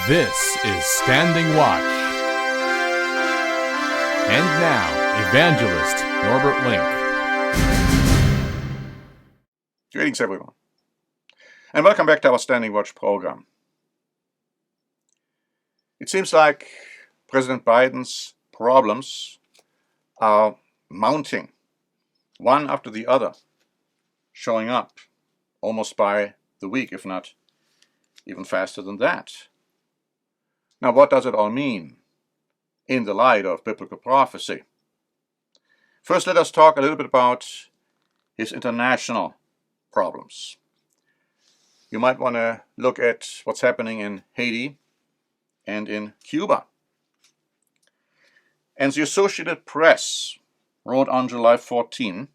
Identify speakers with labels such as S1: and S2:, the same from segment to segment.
S1: This is Standing Watch. And now, Evangelist Norbert Link.
S2: Greetings, everyone, and welcome back to our Standing Watch program. It seems like President Biden's problems are mounting, one after the other, showing up almost by the week, if not even faster than that. Now, what does it all mean in the light of biblical prophecy? First, let us talk a little bit about his international problems. You might want to look at what's happening in Haiti and in Cuba. And the Associated Press wrote on July 14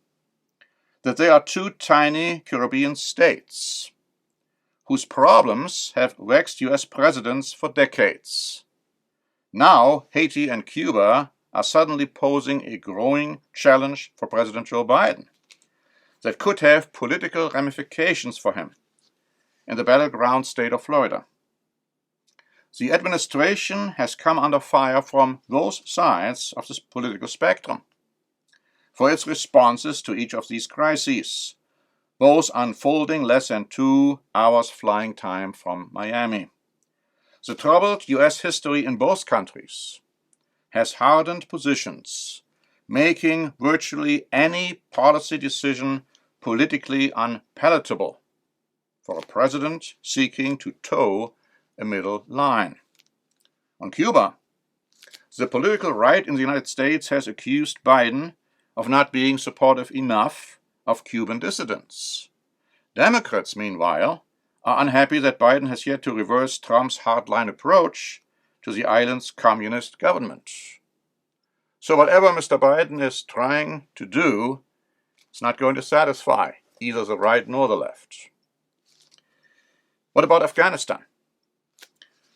S2: that there are two tiny Caribbean states whose problems have vexed U.S. presidents for decades. Now, Haiti and Cuba are suddenly posing a growing challenge for President Joe Biden that could have political ramifications for him in the battleground state of Florida. The administration has come under fire from those sides of the political spectrum for its responses to each of these crises, both unfolding less than 2 hours flying time from Miami. The troubled U.S. history in both countries has hardened positions, making virtually any policy decision politically unpalatable for a president seeking to toe a middle line. On Cuba, the political right in the United States has accused Biden of not being supportive enough of Cuban dissidents. Democrats, meanwhile, are unhappy that Biden has yet to reverse Trump's hardline approach to the island's communist government. So whatever Mr. Biden is trying to do, it's not going to satisfy either the right nor the left. What about Afghanistan?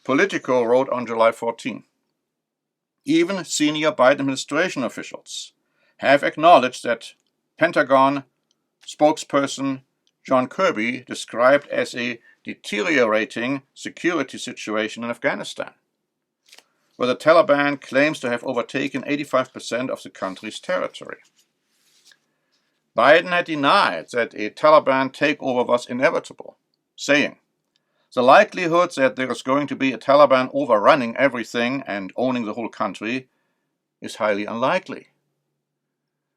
S2: Politico wrote on July 14, even senior Biden administration officials have acknowledged that Pentagon spokesperson John Kirby described as a deteriorating security situation in Afghanistan, where the Taliban claims to have overtaken 85% of the country's territory. Biden had denied that a Taliban takeover was inevitable, saying, "The likelihood that there is going to be a Taliban overrunning everything and owning the whole country is highly unlikely."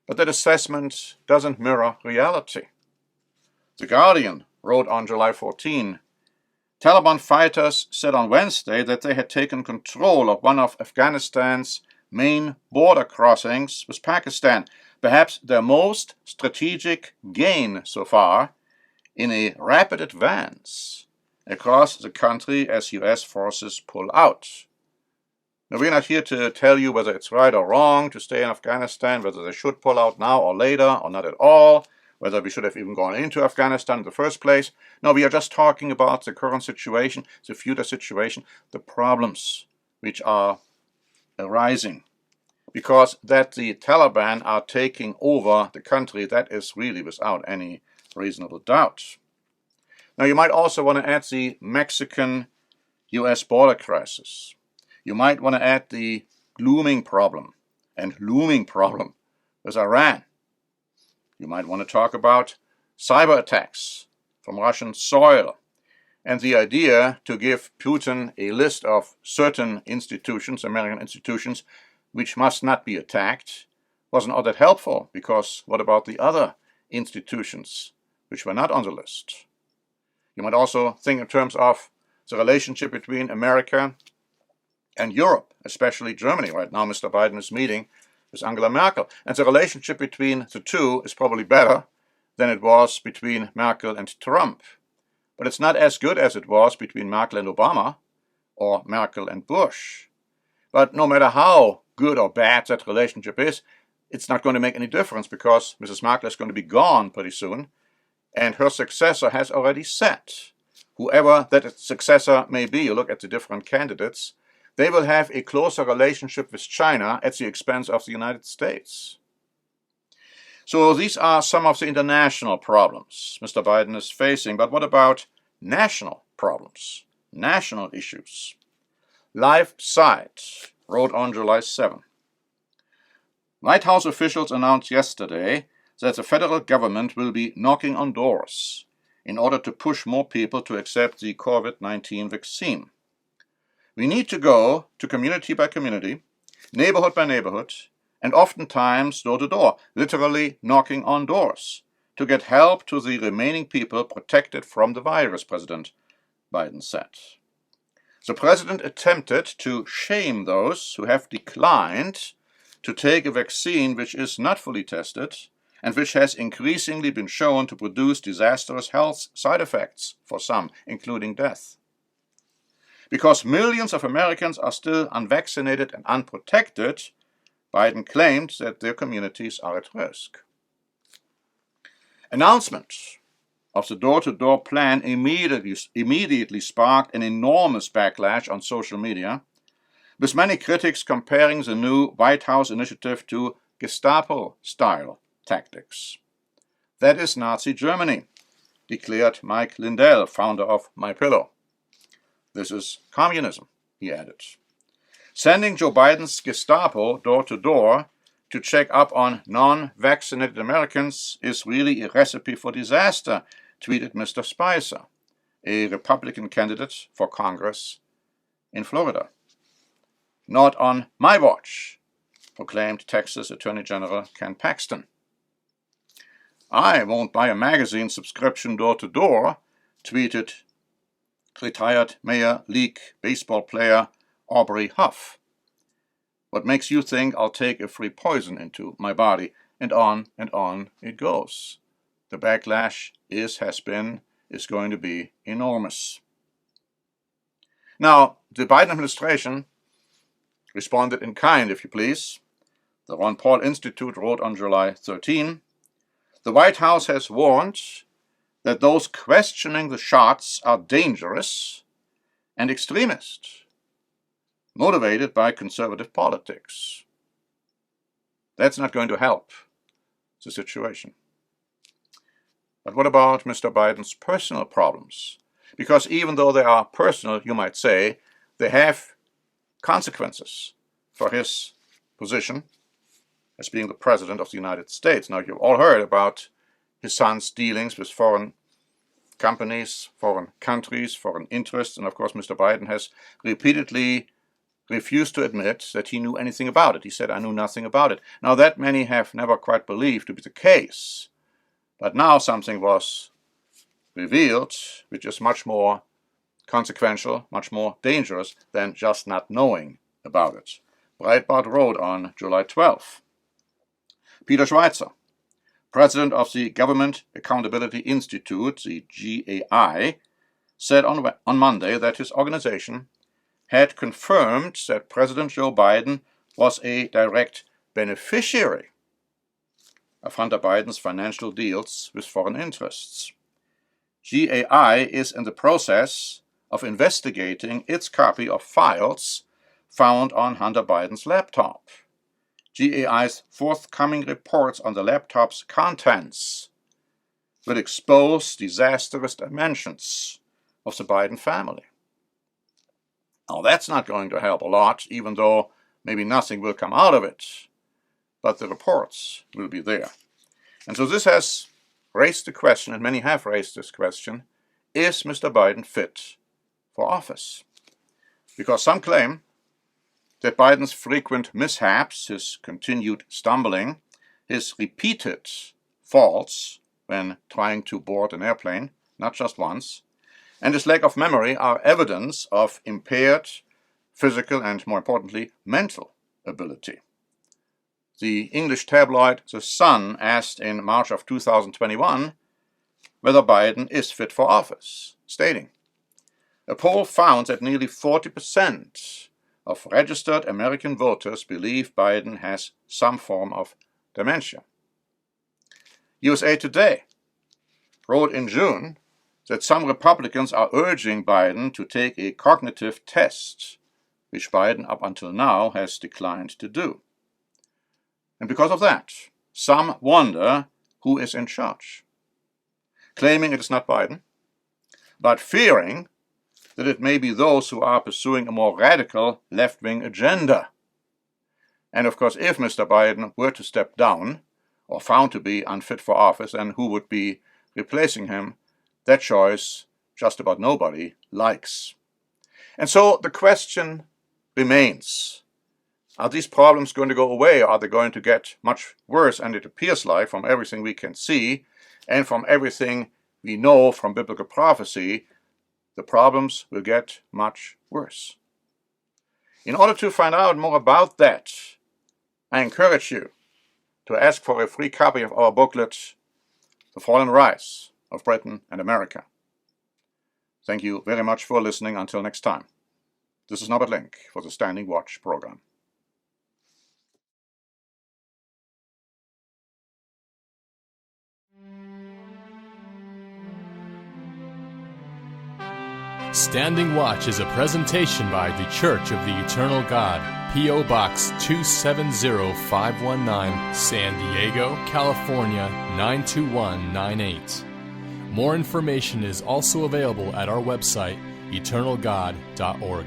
S2: But that assessment doesn't mirror reality. The Guardian wrote on July 14, Taliban fighters said on Wednesday that they had taken control of one of Afghanistan's main border crossings with Pakistan, perhaps their most strategic gain so far in a rapid advance across the country as U.S. forces pull out. Now, we're not here to tell you whether it's right or wrong to stay in Afghanistan, whether they should pull out now or later or not at all, whether we should have even gone into Afghanistan in the first place. No, we are just talking about the current situation, the future situation, the problems which are arising. Because that the Taliban are taking over the country, that is really without any reasonable doubt. Now, you might also want to add the Mexican-U.S. border crisis. You might want to add the glooming problem and looming problem with Iran. You might want to talk about cyber attacks from Russian soil and the idea to give Putin a list of certain institutions, American institutions, which must not be attacked, wasn't all that helpful, because what about the other institutions which were not on the list? You might also think in terms of the relationship between America and Europe, especially Germany. Right now, Mr. Biden is meeting with Angela Merkel. And the relationship between the two is probably better than it was between Merkel and Trump. But it's not as good as it was between Merkel and Obama or Merkel and Bush. But no matter how good or bad that relationship is, it's not going to make any difference, because Mrs. Merkel is going to be gone pretty soon, and her successor has already set. Whoever that successor may be, you look at the different candidates, they will have a closer relationship with China at the expense of the United States. So these are some of the international problems Mr. Biden is facing. But what about national problems, national issues? live site wrote on July 7. White House officials announced yesterday that the federal government will be knocking on doors in order to push more people to accept the COVID-19 vaccine. We need to go to community by community, neighborhood by neighborhood, and oftentimes door to door, literally knocking on doors, to get help to the remaining people protected from the virus, President Biden said. The president attempted to shame those who have declined to take a vaccine which is not fully tested and which has increasingly been shown to produce disastrous health side effects for some, including death. Because millions of Americans are still unvaccinated and unprotected, Biden claimed that their communities are at risk. Announcements of the door-to-door plan immediately sparked an enormous backlash on social media, with many critics comparing the new White House initiative to Gestapo-style tactics. That is Nazi Germany, declared Mike Lindell, founder of MyPillow. This is communism, he added. Sending Joe Biden's Gestapo door-to-door to check up on non-vaccinated Americans is really a recipe for disaster, tweeted Mr. Spicer, a Republican candidate for Congress in Florida. Not on my watch, proclaimed Texas Attorney General Ken Paxton. I won't buy a magazine subscription door-to-door, tweeted retired Major League Baseball player Aubrey Huff. What makes you think I'll take a free poison into my body? And on it goes. The backlash is going to be enormous. Now, the Biden administration responded in kind, if you please. The Ron Paul Institute wrote on July 13, the White House has warned that those questioning the shots are dangerous and extremist, motivated by conservative politics. That's not going to help the situation. But what about Mr. Biden's personal problems? Because even though they are personal, you might say, they have consequences for his position as being the President of the United States. Now, you've all heard about his son's dealings with foreign companies, foreign countries, foreign interests, and of course Mr. Biden has repeatedly refused to admit that he knew anything about it. He said, I knew nothing about it. Now, that many have never quite believed to be the case, but now something was revealed which is much more consequential, much more dangerous than just not knowing about it. Breitbart wrote on July 12. Peter Schweizer, president of the Government Accountability Institute, the GAI, said on Monday that his organization had confirmed that President Joe Biden was a direct beneficiary of Hunter Biden's financial deals with foreign interests. GAI is in the process of investigating its copy of files found on Hunter Biden's laptop. GAI's forthcoming reports on the laptop's contents will expose disastrous dimensions of the Biden family. Now, that's not going to help a lot, even though maybe nothing will come out of it, but the reports will be there. And so this has raised the question, and many have raised this question, is Mr. Biden fit for office? Because some claim that Biden's frequent mishaps, his continued stumbling, his repeated faults when trying to board an airplane, not just once, and his lack of memory are evidence of impaired physical and, more importantly, mental ability. The English tabloid The Sun asked in March of 2021 whether Biden is fit for office, stating, a poll found that nearly 40% of registered American voters believe Biden has some form of dementia. USA Today wrote in June that some Republicans are urging Biden to take a cognitive test, which Biden up until now has declined to do. And because of that, some wonder who is in charge, claiming it is not Biden, but fearing that it may be those who are pursuing a more radical left-wing agenda. And of course, if Mr. Biden were to step down, or found to be unfit for office, and who would be replacing him, that choice just about nobody likes. And so the question remains, are these problems going to go away? Are they going to get much worse? And it appears like, from everything we can see, and from everything we know from biblical prophecy, the problems will get much worse. In order to find out more about that, I encourage you to ask for a free copy of our booklet, The Fall and Rise of Britain and America. Thank you very much for listening. Until next time. This is Norbert Link for the Standing Watch program.
S1: Standing Watch is a presentation by The Church of the Eternal God, P.O. Box 270519, San Diego, California 92198. More information is also available at our website, eternalgod.org.